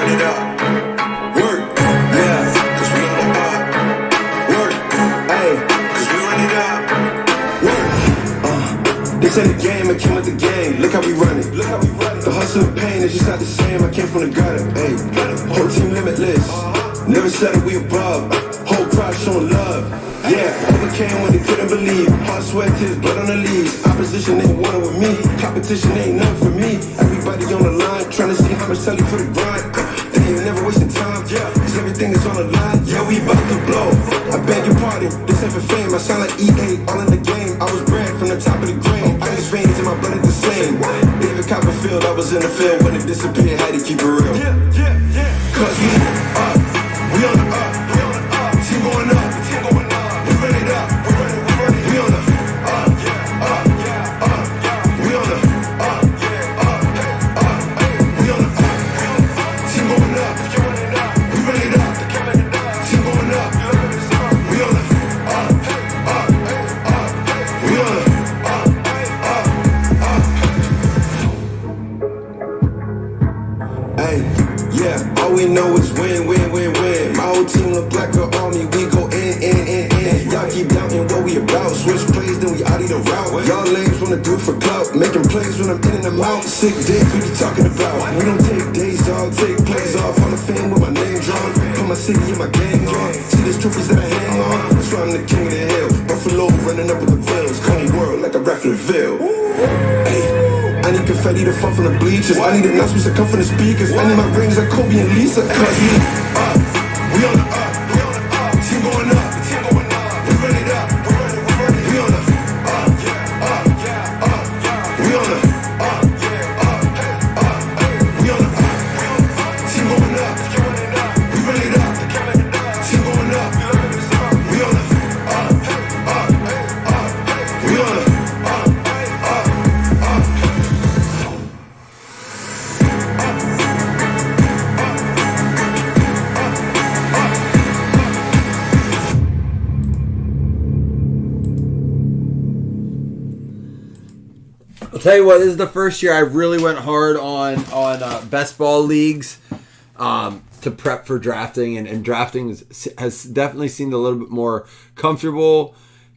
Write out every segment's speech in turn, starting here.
run it up. Work, yeah, cause we on the up. Work, hey, cause we run it up. Work, this ain't a game, I came with the game. Look how we run it. The hustle and pain is just not the same. I came from the gutter, hey. Whole team limitless. Never said that we above. Whole crowd showing love. Yeah, overcame when they couldn't believe. Heart, sweat, tears, blood on the leaves. Opposition ain't wanted with me. Competition ain't none for me. Everybody on the line trying to see how much tell you for the grind. And they ain't never wasting time, yeah, cause everything is on the line. Yeah, we about to blow. I beg your pardon, this ain't for fame. I sound like EA, all in the game. I was bred from the top of the grain. Ice veins in my blood is the same. David Copperfield, I was in the field when it disappeared. Had to keep it real. Cause we up, we on the up. Team going up. We run it up. We on the up. We on the up. We on the up. Team going up. We run it up. Team going up. We on the up. We on the Hey, yeah, all we know is win, win, win, win. My whole team look like an army, we go in. Y'all keep doubting what we about. Switch plays, then we out of the route. Y'all lames wanna do it for clout. Making plays when I'm in and I'm out. Sick days, what you talking about? We don't take days off, take plays off. Hall of Fame with my name drawn. Put my city in my gang on. See these trophies that I hang on. That's why I'm the king of the hill. Buffalo running up with the bills. Cold world like a rap in the Ville. Hey. I need confetti to fall from the bleachers. I need announcements to come from the speakers. I need my rings like Kobe and Lisa. Cause we up, we on the up. Team going up. We run it up. We on the up. We on the up. We on the up. Team going up. We run it up. Team going up. We on the up. We on the I'll tell you what, this is the first year I really went hard on best ball leagues to prep for drafting, and drafting has definitely seemed a little bit more comfortable,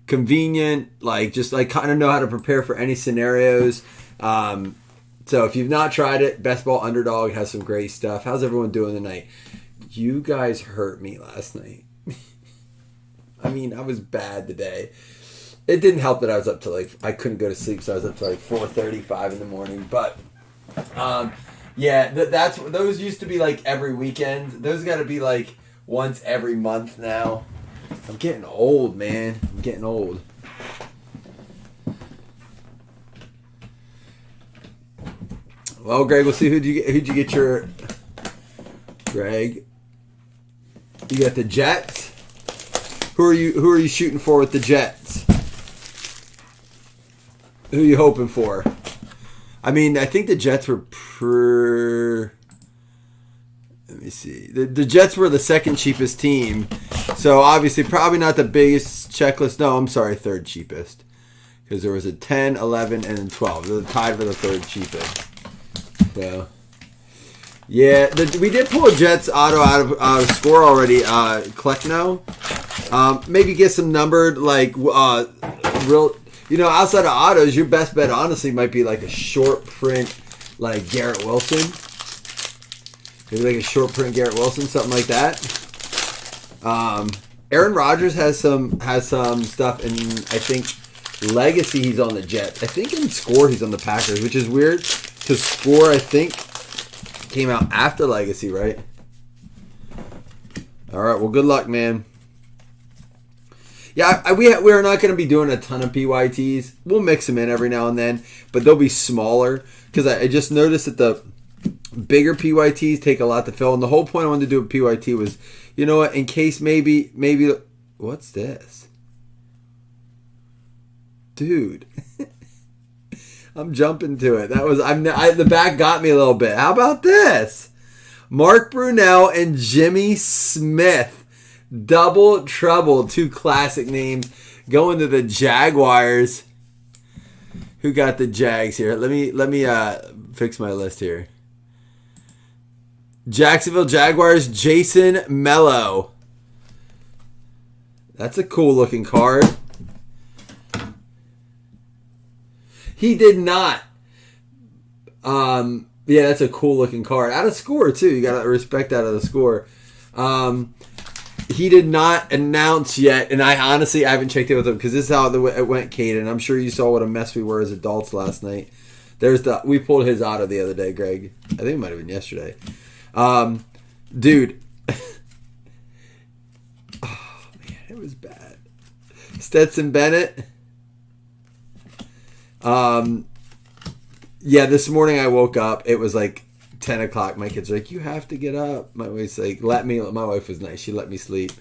convenient, just kind of know how to prepare for any scenarios. So if you've not tried it, Best Ball Underdog has some great stuff. How's everyone doing tonight? You guys hurt me last night. I mean, I was bad today. It didn't help that I was up to I couldn't go to sleep, so I was up to 4:35 in the morning. But yeah, those used to be every weekend. Those got to be once every month now. I'm getting old, man. I'm getting old. Well, Greg, we'll see who'd you get your Greg. You got the Jets. Who are you shooting for with the Jets? Who are you hoping for? I mean, I think the Jets were let me see. The Jets were the second cheapest team. So, obviously, probably not the biggest checklist. No, I'm sorry, third cheapest. Because there was a 10, 11, and then 12. They're tied for the third cheapest. So, yeah. We did pull a Jets auto out of score already. Kleckno. Maybe get some numbered, real... outside of autos, your best bet honestly might be a short print, Garrett Wilson. Maybe a short print Garrett Wilson, something like that. Aaron Rodgers has some stuff in, I think, Legacy he's on the Jets. I think in Score he's on the Packers, which is weird because Score I think came out after Legacy, right? All right, well, good luck, man. Yeah, we are not going to be doing a ton of PYTs. We'll mix them in every now and then, but they'll be smaller because I just noticed that the bigger PYTs take a lot to fill. And the whole point I wanted to do a PYT was, you know what, in case maybe, what's this? Dude. I'm jumping to it. The back got me a little bit. How about this? Mark Brunell and Jimmy Smith. Double Trouble, two classic names, going to the Jaguars. Who got the Jags here? Let me fix my list here. Jacksonville Jaguars, Jason Mello. That's a cool looking card. He did not. Yeah, that's a cool looking card. Out of score, too. You got to respect out of the score. He did not announce yet, and I haven't checked it with him because this is how it went, Caden. I'm sure you saw what a mess we were as adults last night. We pulled his auto the other day, Greg. I think it might have been yesterday. Dude. Oh, man, it was bad. Stetson Bennett. Yeah, this morning I woke up. It was like 10 o'clock. My kids are like, you have to get up. My wife's like, my wife was nice. She let me sleep.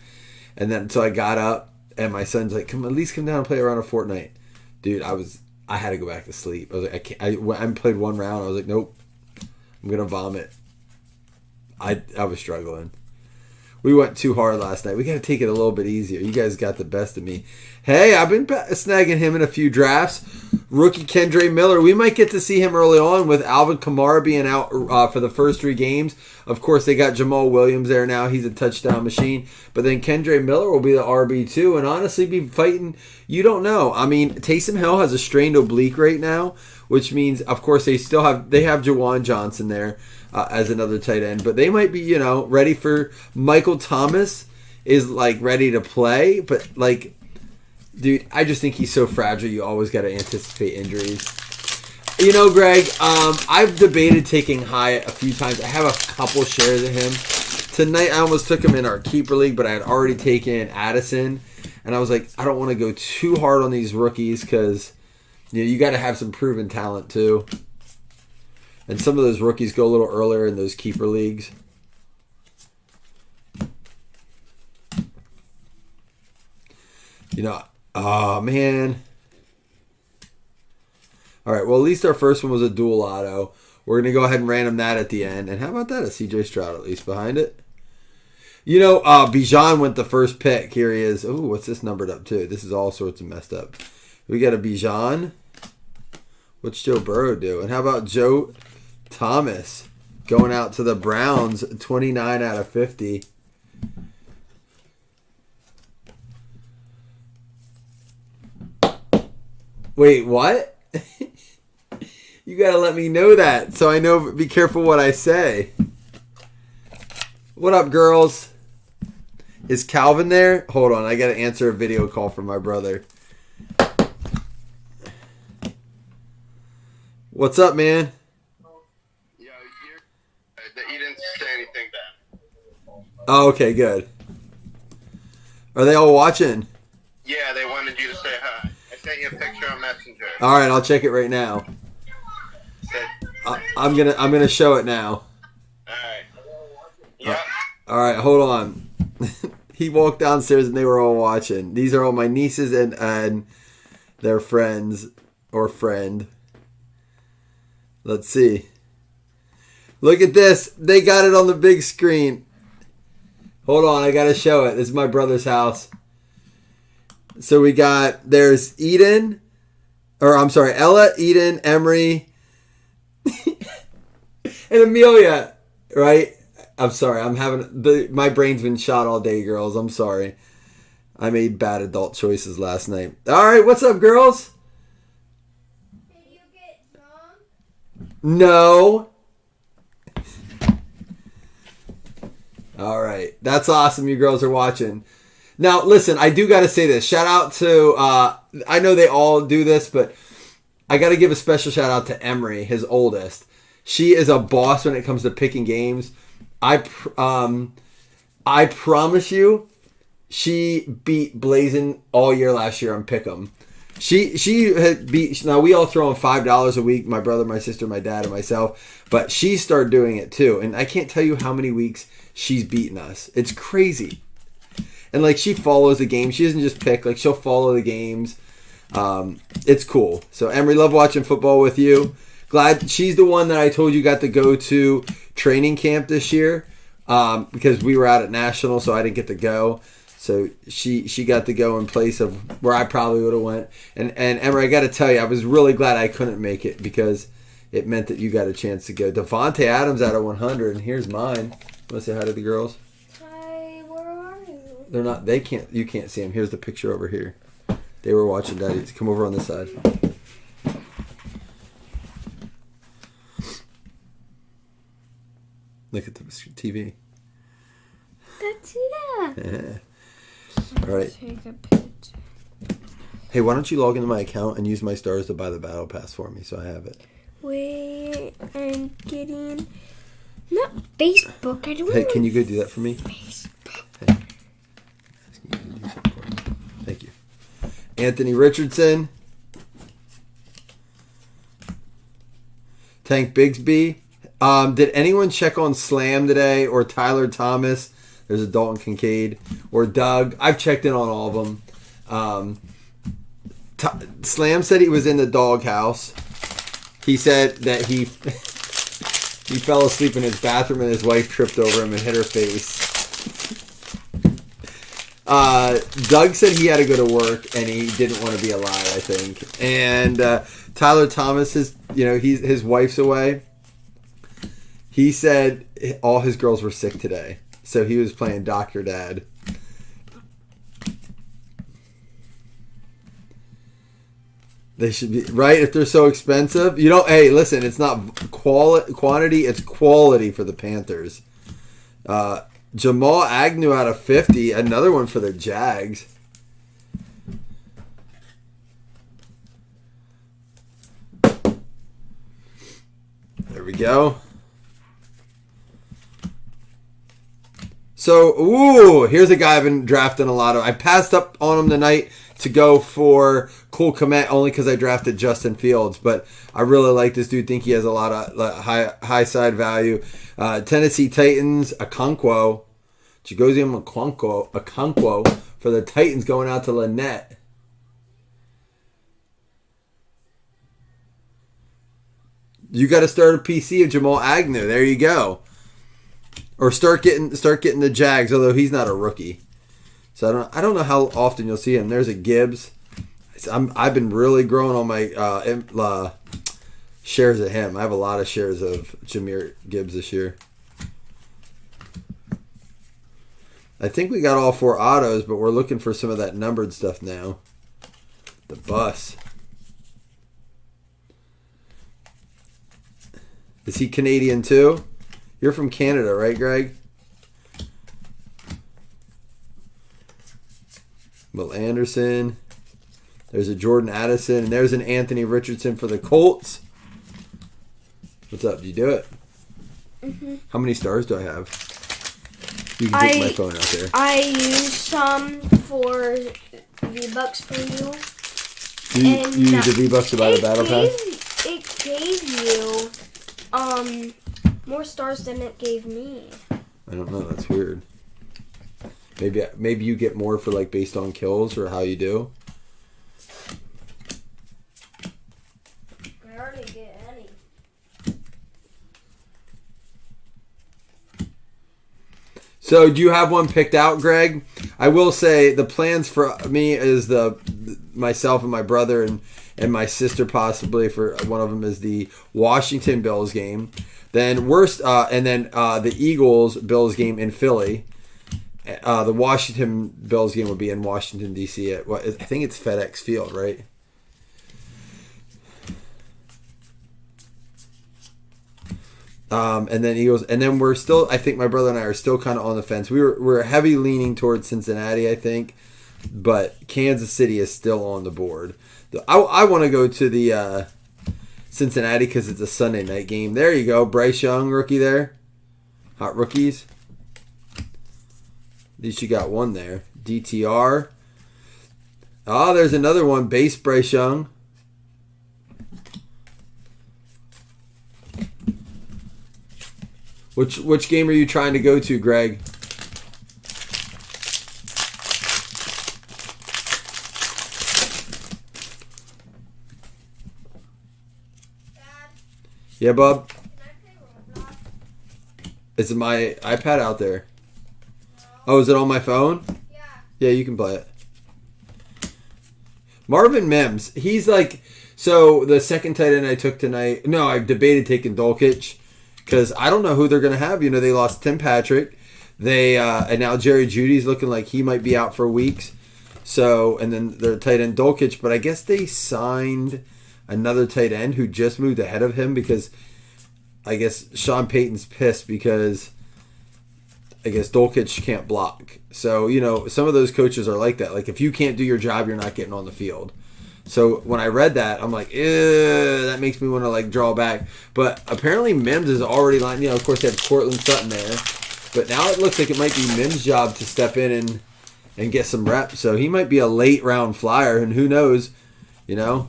And then, so I got up, and my son's like, at least come down and play around a Fortnite. Dude, I had to go back to sleep. I was like, I can't. I played one round. I was like, nope. I'm going to vomit. I was struggling. We went too hard last night. We got to take it a little bit easier. You guys got the best of me. Hey, I've been snagging him in a few drafts. Rookie Kendre Miller. We might get to see him early on with Alvin Kamara being out for the first 3 games. Of course, they got Jamal Williams there now. He's a touchdown machine. But then Kendre Miller will be the RB2 and honestly be fighting. You don't know. I mean, Taysom Hill has a strained oblique right now, which means, of course, they have Jawan Johnson there as another tight end. But they might be, ready for Michael Thomas is like ready to play. But like, dude, I just think he's so fragile. You always got to anticipate injuries. Greg, I've debated taking Hyatt a few times. I have a couple shares of him. Tonight, I almost took him in our keeper league, but I had already taken Addison. And I was like, I don't want to go too hard on these rookies because you got to have some proven talent too. And some of those rookies go a little earlier in those keeper leagues. Oh, man. All right, well, at least our first one was a dual auto. We're going to go ahead and random that at the end. And how about that? A CJ Stroud at least behind it. Bijan went the first pick. Here he is. Oh, what's this numbered up to? This is all sorts of messed up. We got a Bijan. What's Joe Burrow do? And how about Joe Thomas going out to the Browns, 29 out of 50. Wait, what? You got to let me know that so I know, be careful what I say. What up, girls? Is Calvin there? Hold on, I got to answer a video call from my brother. What's up, man? Yeah, you didn't say anything bad. Oh, okay, good. Are they all watching? Yeah, they wanted you to say hi. I sent you a picture on Messenger. All right, I'll check it right now. I'm gonna show it now. All right. Yeah. All right, hold on. He walked downstairs and they were all watching. These are all my nieces and their friends or friend. Let's see. Look at this. They got it on the big screen. Hold on, I gotta show it. This is my brother's house. So there's Eden, Ella, Eden, Emery, and Amelia, right? I'm sorry, my brain's been shot all day, girls. I'm sorry. I made bad adult choices last night. All right, what's up, girls? Did you get drunk? No. All right, that's awesome. You girls are watching. Now, listen, I do got to say this. Shout out to, I know they all do this, but I got to give a special shout out to Emery, his oldest. She is a boss when it comes to picking games. I promise you, she beat Blazin all year last year on Pick'em. She had beat, now we all throw in $5 a week, my brother, my sister, my dad, and myself, but she started doing it too. And I can't tell you how many weeks she's beaten us. It's crazy. And like she follows the game. She doesn't just pick, like she'll follow the games. It's cool. So Emery, love watching football with you. Glad she's the one that I told you got to go to training camp this year because we were out at National, so I didn't get to go. So she got to go in place of where I probably would have went. And Emery, I got to tell you, I was really glad I couldn't make it because it meant that you got a chance to go. Devontae Adams out of 100, and here's mine. Want to say hi to the girls? Hi, where are you? They're not. They can't. You can't see them. Here's the picture over here. They were watching Daddy. Come over on this side. Look at the TV. That's yeah. All right. Take a picture. Hey, why don't you log into my account and use my stars to buy the battle pass for me so I have it? Wait, I'm getting not Facebook. I don't. Hey, can you go do that for me? Facebook. Hey. Asking you to do something for me. Thank you. Anthony Richardson. Tank Bigsby. Did anyone check on Slam today or Tyler Thomas? There's a Dalton Kincaid or Doug. I've checked in on all of them. Slam said he was in the doghouse. He said that he fell asleep in his bathroom and his wife tripped over him and hit her face. Doug said he had to go to work and he didn't want to be alive, I think. And Tyler Thomas, his wife's away. He said all his girls were sick today, so he was playing Dr. Dad. They should be right if they're so expensive. You don't. Hey, listen, it's not quantity; it's quality for the Panthers. Jamal Agnew out of 50, another one for the Jags. There we go. So, here's a guy I've been drafting a lot of. I passed up on him tonight to go for Cole Kmet only because I drafted Justin Fields, but I really like this dude. Think he has a lot of high side value. Tennessee Titans, Okonkwo, Chigozie Okonkwo for the Titans going out to Lynette. You got to start a PC of Jamal Agnew. There you go. Or start getting the Jags, although he's not a rookie. So I don't know how often you'll see him. There's a Gibbs. I've been really growing on my shares of him. I have a lot of shares of Jahmyr Gibbs this year. I think we got all 4 autos, but we're looking for some of that numbered stuff now. The bus. Is he Canadian too? You're from Canada, right, Greg? Will Anderson. There's a Jordan Addison. And there's an Anthony Richardson for the Colts. What's up? Do you do it? Mm-hmm. How many stars do I have? You can take my phone out there. I use some for V-Bucks for you. You use the V-Bucks to buy the battle pass? It gave you more stars than it gave me. I don't know. That's weird. Maybe you get more for based on kills or how you do. I hardly get any. So, do you have one picked out, Greg? I will say the plans for me is myself and my brother and my sister possibly for one of them is the Washington Bills game. Then the Eagles Bills game in Philly. The Washington Bills game would be in Washington D.C. at I think it's FedEx Field, right? And then Eagles, and then we're still. I think my brother and I are still kind of on the fence. We're heavy leaning towards Cincinnati, I think, but Kansas City is still on the board. I want to go to the Cincinnati because it's a Sunday night game. There you go, Bryce Young, rookie there. Hot rookies. At least you got one there. DTR. Oh, there's another one. Base Bryce Young. Which game are you trying to go to, Greg? Dad, Yeah, Bub? can I play Roblox? Is my iPad out there? Oh, is it on my phone? Yeah. Yeah, you can play it. Marvin Mims. He's like, so the second tight end I took tonight. No, I debated taking Dulcich because I don't know who they're going to have. You know, they lost Tim Patrick. They and now Jerry Judy's looking like he might be out for weeks. So, and then their tight end Dulcich, but I guess they signed another tight end who just moved ahead of him because I guess Sean Payton's pissed because I guess Dulcich can't block. So, you know, some of those coaches are like that. Like, if you can't do your job, you're not getting on the field. So, when I read that, I'm like, ew, that makes me want to, like, draw back. But apparently Mims is already lined. You know, of course, they have Cortland Sutton there. But now it looks like it might be Mims' job to step in and get some reps. So, he might be a late-round flyer, and who knows, you know.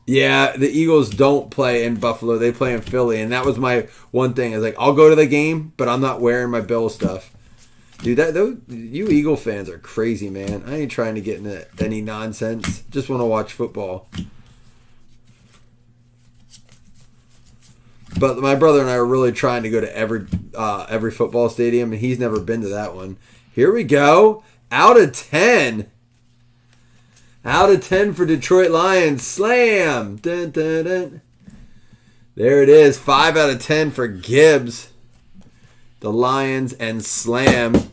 Yeah, the Eagles don't play in Buffalo. They play in Philly. And that was my one thing. I was like, I'll go to the game, but I'm not wearing my Bill stuff. Dude, you Eagle fans are crazy, man. I ain't trying to get into any nonsense. Just want to watch football. But my brother and I are really trying to go to every football stadium, and he's never been to that one. Here we go. Out of 10. Out of 10 for Detroit Lions. Slam. Dun, dun, dun. There it is. 5 out of 10 for Gibbs. The Lions and slam.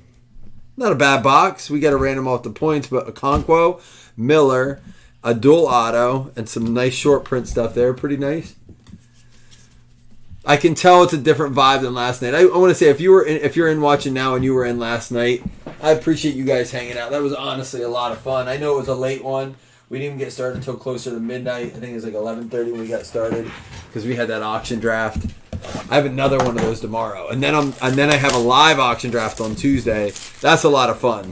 Not a bad box. We got to random off the points, but Okonkwo, Miller, a dual auto, and some nice short print stuff there. Pretty nice. I can tell it's a different vibe than last night. I want to say if you're in watching now and you were in last night, I appreciate you guys hanging out. That was honestly a lot of fun. I know it was a late one. We didn't even get started until closer to midnight. I think it was like 11:30 when we got started because we had that auction draft. I have another one of those tomorrow, and then I have a live auction draft on Tuesday. That's a lot of fun.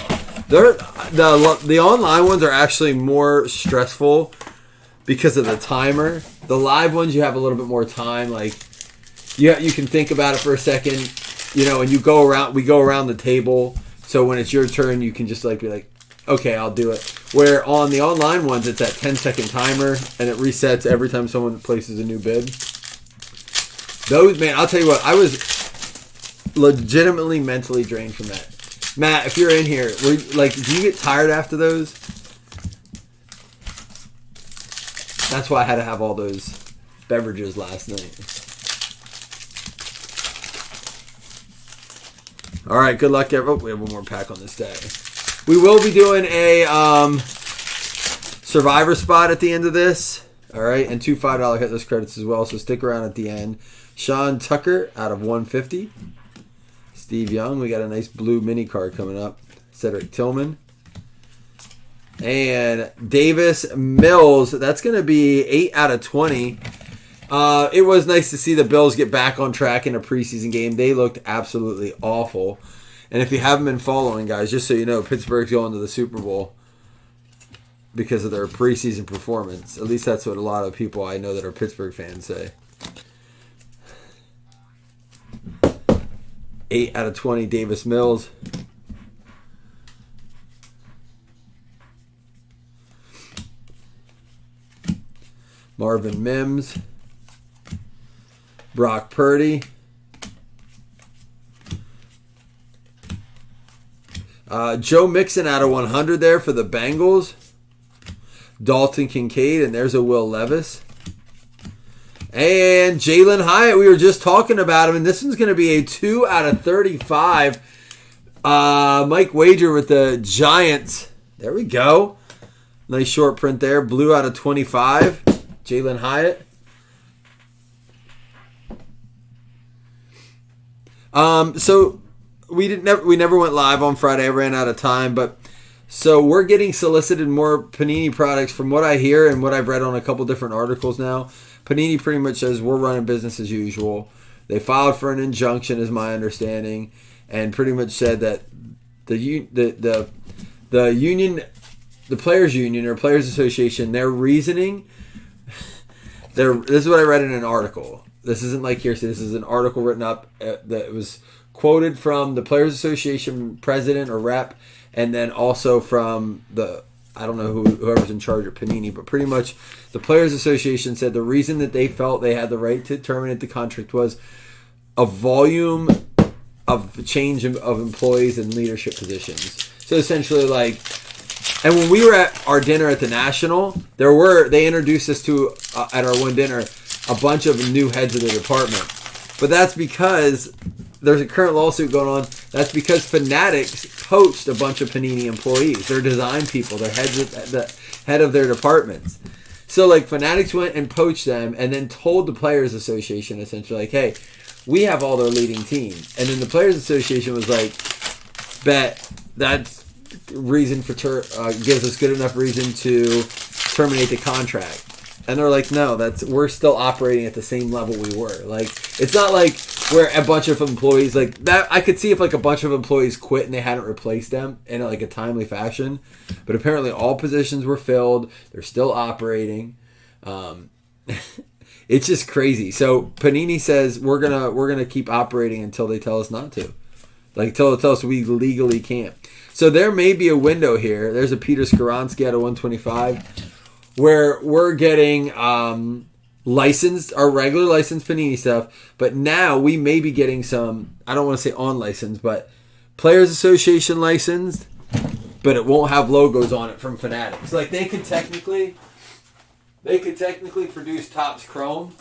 The online ones are actually more stressful because of the timer. The live ones you have a little bit more time, like. You can think about it for a second, you know, and we go around the table. So when it's your turn, you can just like be like, okay, I'll do it. Where on the online ones, it's that 10-second timer, and it resets every time someone places a new bid. Those, man, I'll tell you what, I was legitimately mentally drained from that. Matt, if you're in here, do you get tired after those? That's why I had to have all those beverages last night. All right, good luck, everyone. We have one more pack on this day. We will be doing a survivor spot at the end of this. All right, and 2 $5 hitless credits as well, so stick around at the end. Sean Tucker out of 150. Steve Young, we got a nice blue mini card coming up. Cedric Tillman. And Davis Mills, that's going to be 8 out of 20. It was nice to see the Bills get back on track in a preseason game. They looked absolutely awful. And if you haven't been following, guys, just so you know, Pittsburgh's going to the Super Bowl because of their preseason performance. At least that's what a lot of people I know that are Pittsburgh fans say. 8 out of 20, Davis Mills. Marvin Mims. Brock Purdy. Joe Mixon out of 100 there for the Bengals. Dalton Kincaid, and there's a Will Levis. And Jalen Hyatt, we were just talking about him, and this one's going to be a 2 out of 35. Mike Wager with the Giants. There we go. Nice short print there. Blue out of 25. Jalen Hyatt. So we never went live on Friday. I ran out of time, but so we're getting solicited more Panini products from what I hear and what I've read on a couple different articles now. Panini pretty much says we're running business as usual. They filed for an injunction, is my understanding, and pretty much said that the union, the players union or players association, their reasoning. This is what I read in an article. This isn't like hearsay. This is an article written up that was quoted from the Players Association president or rep, and then also from I don't know whoever's in charge of Panini, but pretty much the Players Association said the reason that they felt they had the right to terminate the contract was a volume of change of employees and leadership positions. So essentially, like, and when we were at our dinner at the National, they introduced us to at our one dinner a bunch of new heads of the department. But that's because there's a current lawsuit going on. That's because Fanatics poached a bunch of Panini employees. They're design people. They're the head of their departments. So, like, Fanatics went and poached them and then told the Players Association, essentially, like, hey, we have all their leading team. And then the Players Association was like, bet that's reason for gives us good enough reason to terminate the contract. And they're like, no, we're still operating at the same level we were. Like, it's not like we're a bunch of employees like that. I could see if like a bunch of employees quit and they hadn't replaced them in like a timely fashion, but apparently all positions were filled. They're still operating. It's just crazy. So Panini says we're gonna keep operating until they tell us not to, like until they tell us we legally can't. So there may be a window here. There's a Peter Skoronsky at a 125. Where we're getting licensed, our regular licensed Panini stuff, but now we may be getting some, I don't want to say on license, but Players Association licensed, but it won't have logos on it from Fanatics. Like they could technically produce Topps Chrome,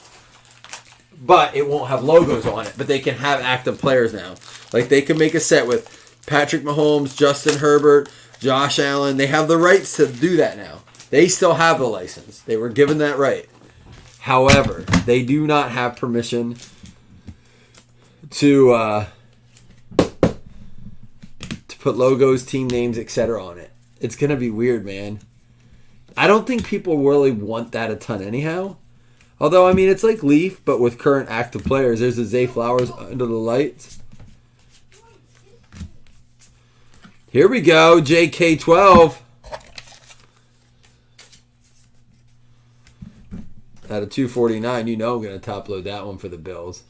but it won't have logos on it. But they can have active players now. Like they can make a set with Patrick Mahomes, Justin Herbert, Josh Allen. They have the rights to do that now. They still have the license. They were given that right. However, they do not have permission to put logos, team names, etc. on it. It's going to be weird, man. I don't think people really want that a ton anyhow. Although, I mean, it's like Leaf, but with current active players. There's a Zay Flowers under the lights. Here we go, JK12. Out of 249, you know I'm going to top load that one for the Bills.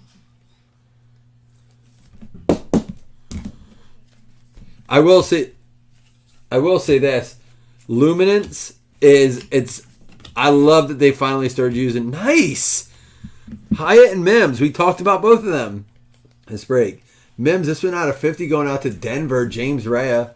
I will say this. Luminance I love that they finally started using nice Hyatt and Mims. We talked about both of them this break. Mims, this one out of 50 going out to Denver, James Rea.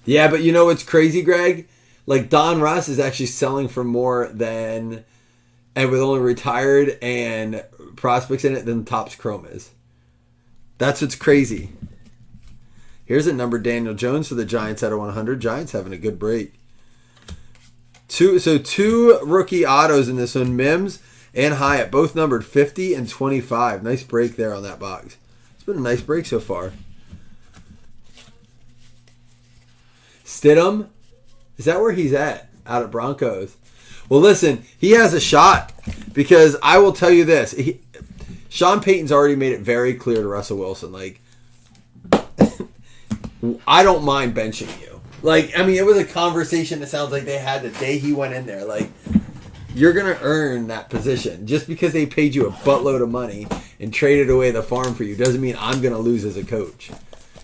Yeah, but you know what's crazy, Greg? Like, Don Russ is actually selling for more than, and with only retired and prospects in it, than Topps Chrome is. That's what's crazy. Here's a number, Daniel Jones for the Giants out of 100. Giants having a good break. Two rookie autos in this one, Mims and Hyatt, both numbered 50 and 25. Nice break there on that box. It's been a nice break so far. Stidham, is that where he's at? Out at Broncos. Well, listen, he has a shot because I will tell you this. Sean Payton's already made it very clear to Russell Wilson, like, I don't mind benching you. Like, I mean, it was a conversation that sounds like they had the day he went in there. Like, you're going to earn that position. Just because they paid you a buttload of money and traded away the farm for you doesn't mean I'm going to lose as a coach.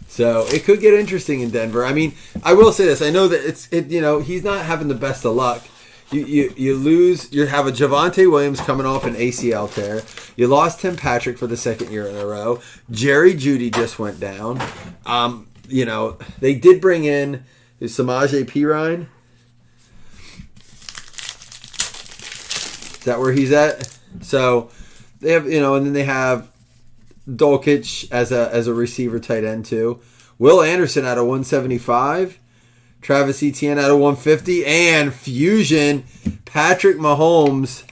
So it could get interesting in Denver. I mean, I will say this. I know that he's not having the best of luck. You lose. You have a Javonte Williams coming off an ACL tear. You lost Tim Patrick for the second year in a row. Jerry Jeudy just went down. They did bring in Samaje Perine. Is that where he's at? So they have, and then they have Dulcich as a receiver tight end too. Will Anderson out of 175. Travis Etienne out of 150. And Fusion, Patrick Mahomes.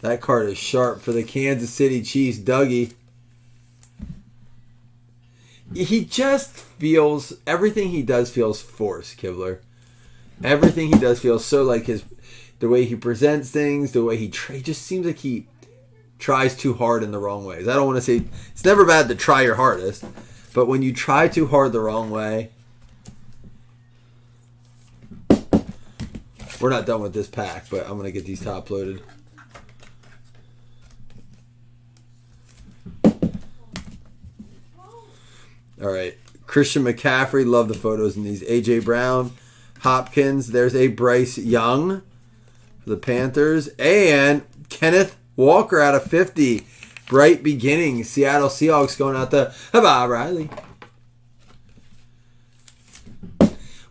That card is sharp for the Kansas City Chiefs. Dougie. He just feels, everything he does feels forced, Kibler. Everything he does feels so like the way he presents things, the way he just seems like he tries too hard in the wrong ways. I don't want to say, it's never bad to try your hardest, but when you try too hard the wrong way, we're not done with this pack, but I'm going to get these top loaded. All right. Christian McCaffrey. Love the photos in these. A.J. Brown. Hopkins. There's a Bryce Young. for the Panthers. And Kenneth Walker out of 50. Bright beginning. Seattle Seahawks going out to Bob Riley.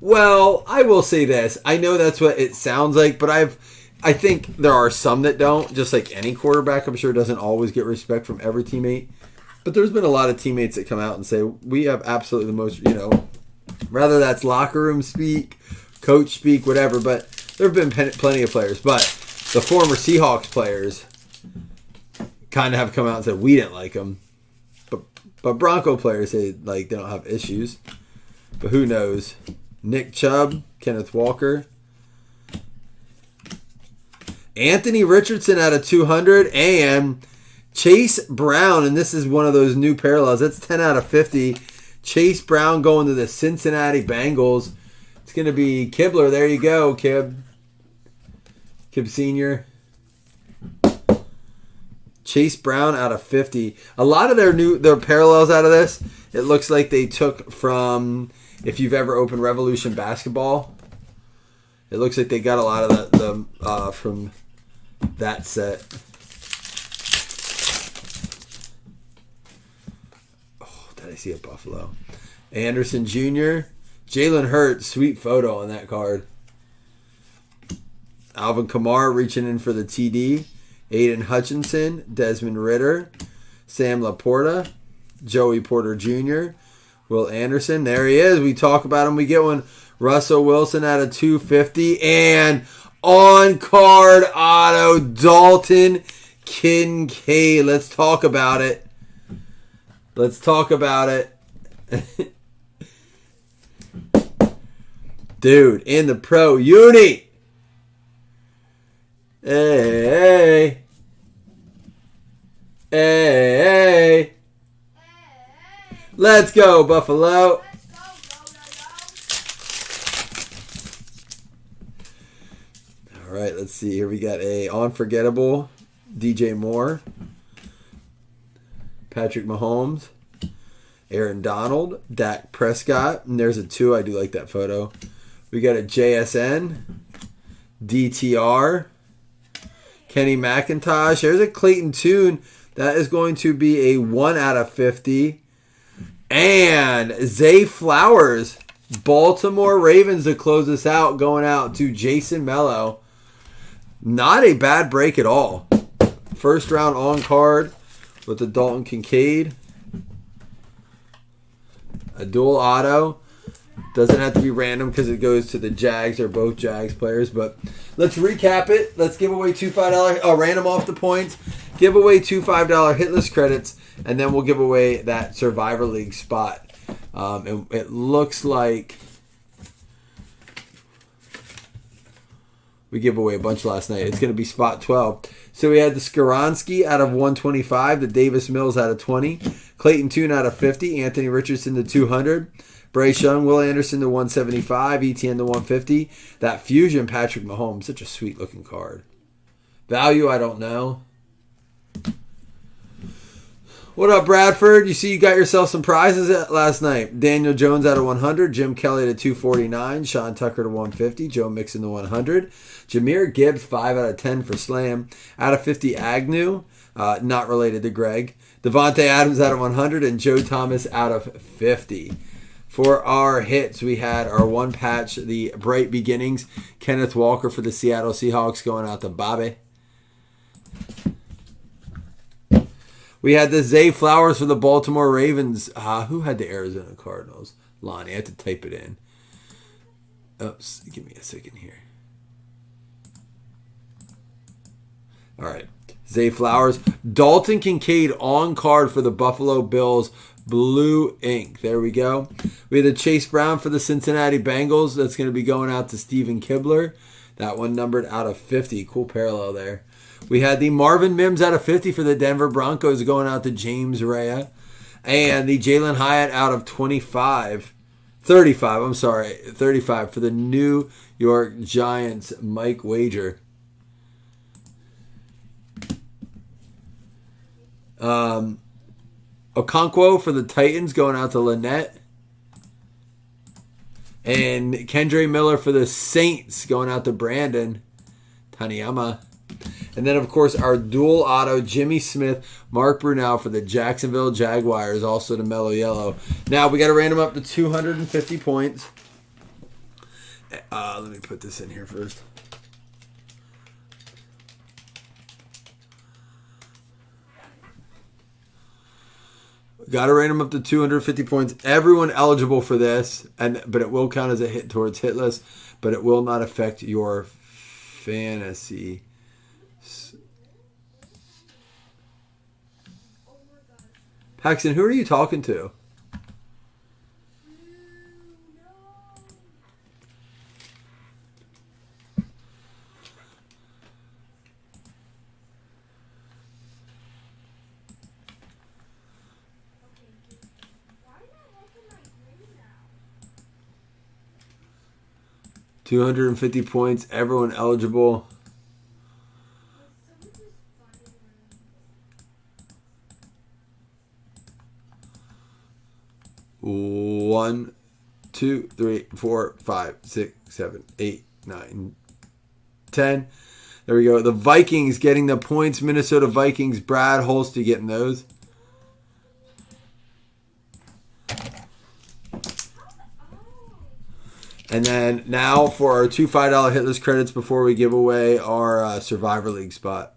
Well, I will say this. I know that's what it sounds like, but I think there are some that don't. Just like any quarterback, I'm sure doesn't always get respect from every teammate. But there's been a lot of teammates that come out and say, we have absolutely the most, whether that's locker room speak, coach speak, whatever. But there have been plenty of players. But the former Seahawks players kind of have come out and said, we didn't like them. But Bronco players say, like, they don't have issues. But who knows? Nick Chubb, Kenneth Walker. Anthony Richardson out of 200. And Chase Brown, and this is one of those new parallels. That's 10 out of 50. Chase Brown going to the Cincinnati Bengals. It's going to be Kibler. There you go, Kib. Kib Sr. Chase Brown out of 50. A lot of their parallels out of this, it looks like they took from, if you've ever opened Revolution Basketball, it looks like they got a lot of the from that set. I see a Buffalo. Anderson Jr. Jalen Hurts. Sweet photo on that card. Alvin Kamara reaching in for the TD. Aiden Hutchinson. Desmond Ridder. Sam Laporta. Joey Porter Jr. Will Anderson. There he is. We talk about him. We get one. Russell Wilson out of 250. And on-card auto. Dalton Kincaid. Let's talk about it. Let's talk about it. Dude, in the Pro Uni. Hey. Hey. Let's go, Buffalo. All right, let's see. Here we got a unforgettable DJ Moore. Patrick Mahomes, Aaron Donald, Dak Prescott, and there's a 2. I do like that photo. We got a JSN, DTR, Kenny McIntosh. There's a Clayton Tune. That is going to be a 1 out of 50. And Zay Flowers, Baltimore Ravens to close us out, going out to Jason Mello. Not a bad break at all. First round on card. With the Dalton Kincaid. A dual auto. Doesn't have to be random because it goes to the Jags or both Jags players. But let's recap it. Let's give away two $5. Oh, random off the points. Give away two $5 hitless credits. And then we'll give away that Survivor League spot. And it looks like we gave away a bunch last night. It's going to be spot 12. So we had the Skaronski out of 125, the Davis Mills out of 20, Clayton Tune out of 50, Anthony Richardson to 200, Bryce Young, Will Anderson to 175, ETN to 150. That Fusion Patrick Mahomes, such a sweet looking card. Value, I don't know. What up, Bradford? You see you got yourself some prizes last night. Daniel Jones out of 100, Jim Kelly to 249, Sean Tucker to 150, Joe Mixon to 100, Jahmyr Gibbs 5 out of 10 for Slam, out of 50 Agnew, not related to Greg, Devontae Adams out of 100, and Joe Thomas out of 50. For our hits, we had our one patch, the Bright Beginnings, Kenneth Walker for the Seattle Seahawks going out to Bobby. We had the Zay Flowers for the Baltimore Ravens. Who had the Arizona Cardinals? Lonnie, I had to type it in. Oops, give me a second here. All right. Zay Flowers. Dalton Kincaid on card for the Buffalo Bills. Blue ink. There we go. We had the Chase Brown for the Cincinnati Bengals. That's going to be going out to Steven Kibler. That one numbered out of 50. Cool parallel there. We had the Marvin Mims out of 50 for the Denver Broncos going out to James Rea. And the Jalen Hyatt out of 35 for the New York Giants, Mike Wager. Okonkwo for the Titans going out to Lynette. And Kendre Miller for the Saints going out to Brandon. Taniyama. And then, of course, our dual auto, Jimmy Smith, Mark Brunell for the Jacksonville Jaguars, also the mellow yellow. Now, we got to random up to 250 points. Let me put this in here first. Got to random up to 250 points. Everyone eligible for this, but it will count as a hit towards hit list, but it will not affect your fantasy. Paxton, who are you talking to? Why the heck am I green now? 250 points. Everyone eligible. One, 2, 3, 4, 5, 6, 7, 8, 9, 10. There we go. The Vikings getting the points. Minnesota Vikings. Brad Holsty getting those. And then now for our two $5 hitless credits before we give away our Survivor League spot.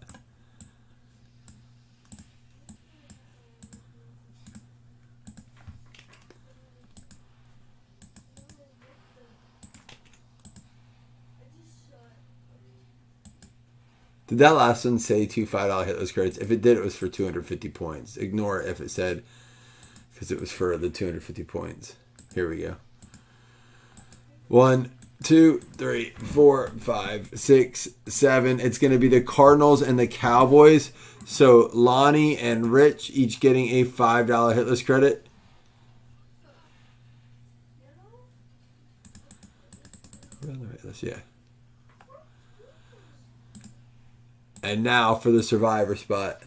Did that last one say two $5 hitless credits? If it did, it was for 250 points. Ignore it if it said, because it was for the 250 points. Here we go. 1, 2, 3, 4, 5, 6, 7. It's going to be the Cardinals and the Cowboys. So Lonnie and Rich each getting a $5 hitless credit. Yeah. And now for the Survivor spot.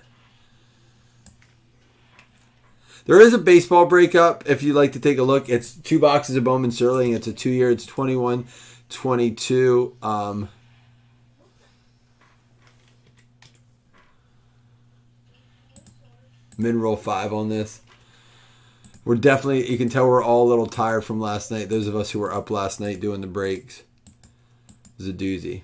There is a baseball breakup if you'd like to take a look. It's 2 boxes of Bowman Sterling. It's a 2-year. It's 21-22. Min-roll 5 on this. We're definitely, you can tell we're all a little tired from last night. Those of us who were up last night doing the breaks. It was a doozy.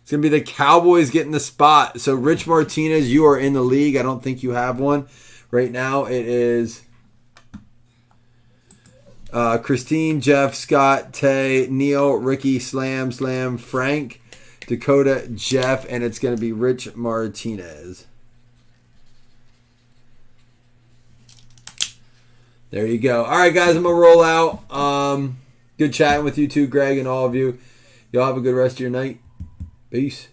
It's going to be the Cowboys getting the spot. So, Rich Martinez, you are in the league. I don't think you have one. Right now, it is Christine, Jeff, Scott, Tay, Neil, Ricky, Slam, Frank, Dakota, Jeff, and it's going to be Rich Martinez. There you go. All right, guys, I'm going to roll out. Good chatting with you too, Greg, and all of you. Y'all have a good rest of your night. Peace.